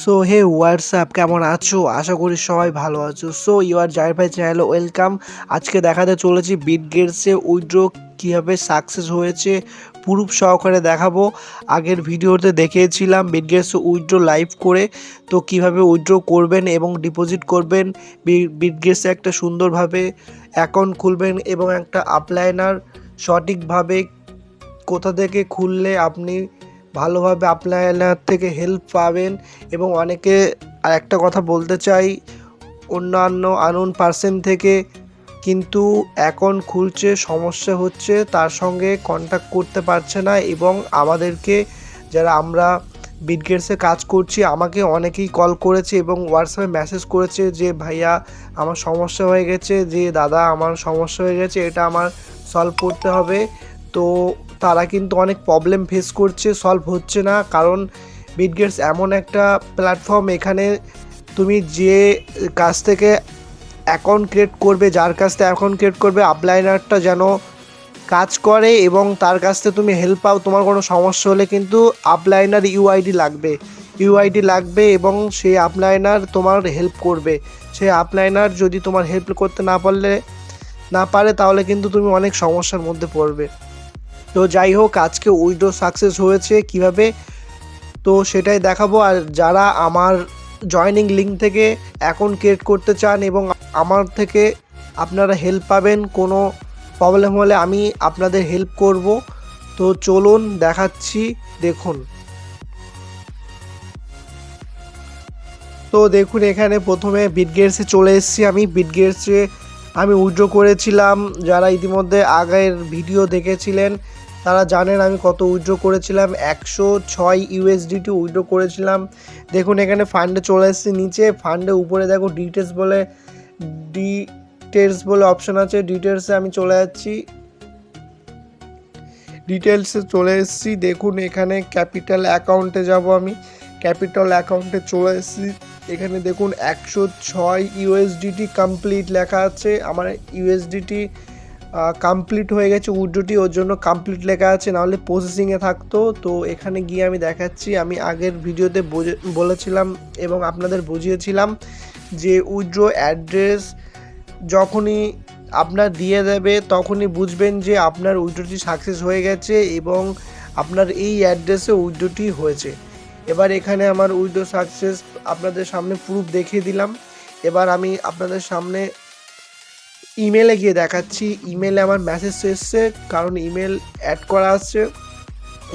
So hey WhatsApp, কেমন আছো? আশা করি সবাই ভালো আছো। সো ইউর জাহির ভাই চ্যানেলে ওয়েলকাম। আজকে দেখাতে চলেছি বিটগেটসে উইথড্র কীভাবে সাকসেস হয়েছে প্রুফ সহকারে দেখাবো। আগের ভিডিওতে দেখিয়েছিলাম বিটগেটসে উইথড্র লাইভ করে, তো কিভাবে উইথড্র করবেন এবং ডিপোজিট করবেন। বিটগেটসে একটা সুন্দরভাবে অ্যাকাউন্ট খুলবেন এবং একটা আপলাইনার সঠিকভাবে কোথা থেকে খুললে আপনি ভালোভাবে আপনার থেকে হেল্প পাবেন। এবং অনেকে আরেকটা কথা বলতে চাই, অন্যান্য আননোন পার্সন থেকে কিন্তু অ্যাকাউন্ট খুলছে, সমস্যা হচ্ছে, তার সঙ্গে কন্ট্যাক্ট করতে পারছে না। এবং আমাদেরকে যারা আমরা বিটগেটসে কাজ করছি, আমাকে অনেকেই কল করেছে এবং হোয়াটসঅ্যাপে মেসেজ করেছে যে ভাইয়া আমার সমস্যা হয়ে গেছে, যে দাদা আমার সমস্যা হয়ে গেছে, এটা আমার সলভ করতে হবে। তো তারা কিন্তু অনেক প্রবলেম ফেস করছে, সলভ হচ্ছে না। কারণ বিটগেটস এমন একটা প্ল্যাটফর্ম, এখানে তুমি যে কাছ থেকে অ্যাকাউন্ট ক্রিয়েট করবে, যার কাছ থেকে অ্যাকাউন্ট ক্রিয়েট করবে, আপলাইনারটা যেন কাজ করে এবং তার কাছ থেকে তুমি হেল্প পাও। তোমার কোনো সমস্যা হলে কিন্তু আপলাইনার ইউআইডি লাগবে এবং সেই আপলাইনার তোমার হেল্প করবে। সেই আপলাইনার যদি তোমার হেল্প করতে না পারে তাহলে কিন্তু তুমি অনেক সমস্যার মধ্যে পড়বে। তো যাই হোক, আজকে উইথড্র সাকসেস হয়েছে কিভাবে, তো সেটাই দেখাবো। আর যারা আমার জয়নিং লিঙ্ক থেকে অ্যাকাউন্ট ক্রিয়েট করতে চান এবং আমার থেকে আপনারা হেল্প পাবেন, কোনো প্রবলেম হলে আমি আপনাদের হেল্প করব। তো চলুন দেখাচ্ছি, দেখুন। তো দেখুন, এখানে প্রথমে বিটগেটসে চলে এসেছি। আমি উইথড্র করেছিলাম। যারা ইতিমধ্যে আগের ভিডিও দেখেছিলেন তারা জানেন আমি কত উইথড্র করেছিলাম। 106 ইউএসডিটি উইথড্র করেছিলাম। দেখুন এখানে ফান্ডে চলে এসেছি, নিচে ফান্ডে উপরে দেখো ডিটেলস বলে অপশন আছে। ডিটেলসে আমি চলে যাচ্ছি, ডিটেলসে চলে এসেছি। দেখুন এখানে ক্যাপিটাল অ্যাকাউন্টে যাব, আমি ক্যাপিটাল অ্যাকাউন্টে চলে এসেছি। এখানে দেখুন 106 ইউএসডিটি কমপ্লিট লেখা আছে। আমার ইউএসডিটি কমপ্লিট হয়ে গেছে উইথড্রটি, ওর জন্য কমপ্লিট লেখা আছে, নাহলে প্রসেসিংয়ে থাকতো। তো এখানে গিয়ে আমি দেখাচ্ছি, আমি আগের ভিডিওতে বলেছিলাম এবং আপনাদের বুঝিয়েছিলাম যে উইথড্র অ্যাড্রেস যখনই আপনার দিয়ে দেবে তখনই বুঝবেন যে আপনার উইথড্রটি সাকসেস হয়ে গেছে এবং আপনার এই অ্যাড্রেসে উইথড্রটি হয়েছে। এবার এখানে আমার উইথড্র সাকসেস আপনাদের সামনে প্রুফ দেখিয়ে দিলাম। এবার আমি আপনাদের সামনে ইমেলে গিয়ে দেখাচ্ছি। ইমেলে আমার মেসেজ এসছে, কারণ ইমেল অ্যাড করা আছে।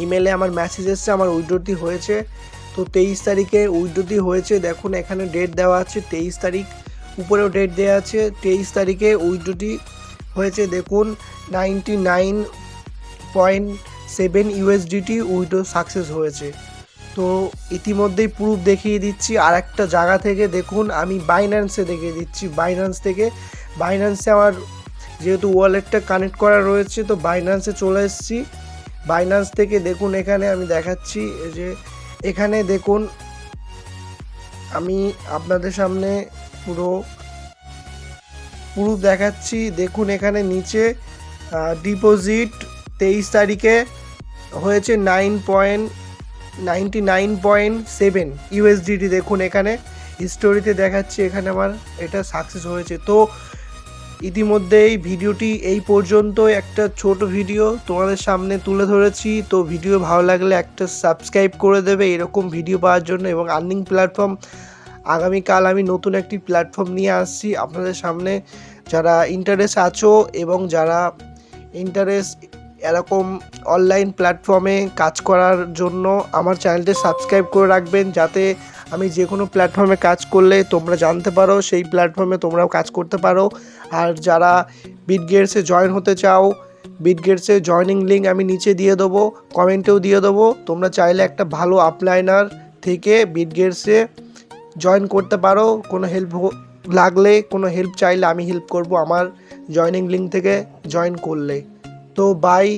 ইমেলে আমার মেসেজ এসছে আমার উইথড্রটি হয়েছে। তো 23 তারিখে উইথড্রটি হয়েছে। দেখুন এখানে ডেট দেওয়া আছে 23 তারিখ, উপরেও ডেট দেওয়া আছে। 23 তারিখে উইথড্রটি হয়েছে। দেখুন 99.7 ইউএসডিটি উইথড্র সাকসেস হয়েছে। তো ইতিমধ্যেই প্রুফ দেখিয়ে দিচ্ছি আর একটা জায়গা থেকে। দেখুন আমি বাইন্যান্সে দেখিয়ে দিচ্ছি। বাইন্যান্সে আমার যেহেতু ওয়ালেটটা কানেক্ট করা রয়েছে, তো বাইন্যান্সে চলে এসেছি। বাইন্যান্স থেকে দেখুন এখানে আমি দেখাচ্ছি, যে এখানে দেখুন আমি আপনাদের সামনে পুরো প্রুফ দেখাচ্ছি। দেখুন এখানে নিচে ডিপোজিট 23 তারিখে হয়েছে 99.7 ইউএসডিটি। দেখুন এখানে হিস্টোরিতে দেখাচ্ছি, এখানে আমার এটা সাকসেস হয়েছে। তো ইতিমধ্যেই ভিডিওটি এই পর্যন্ত, একটা ছোট ভিডিও তোমাদের সামনে তুলে ধরেছি। তো ভিডিও ভালো লাগলে একটা সাবস্ক্রাইব করে দেবে এরকম ভিডিও পাওয়ার জন্য। এবং আর্নিং প্ল্যাটফর্ম, আগামীকাল আমি নতুন একটি প্ল্যাটফর্ম নিয়ে আসছি আপনাদের সামনে। যারা ইন্টারেস্ট আছো এবং যারা ইন্টারেস্ট এরকম অনলাইন প্ল্যাটফর্মে কাজ করার জন্য আমার চ্যানেলটি সাবস্ক্রাইব করে রাখবেন, যাতে আমি যে কোনো প্ল্যাটফর্মে কাজ করলে তোমরা জানতে পারো, সেই প্ল্যাটফর্মে তোমরাও কাজ করতে পারো। আর যারা বিটগেটসে জয়েন হতে চাও, বিটগেটসে জয়নিং লিঙ্ক আমি নিচে দিয়ে দেবো, কমেন্টেও দিয়ে দেবো। তোমরা চাইলে একটা ভালো আপলাইনার থেকে বিটগেটসে জয়েন করতে পারো। কোনো হেল্প লাগলে, কোনো হেল্প চাইলে আমি হেল্প করব আমার জয়নিং লিঙ্ক থেকে জয়েন করলে। তো বাই।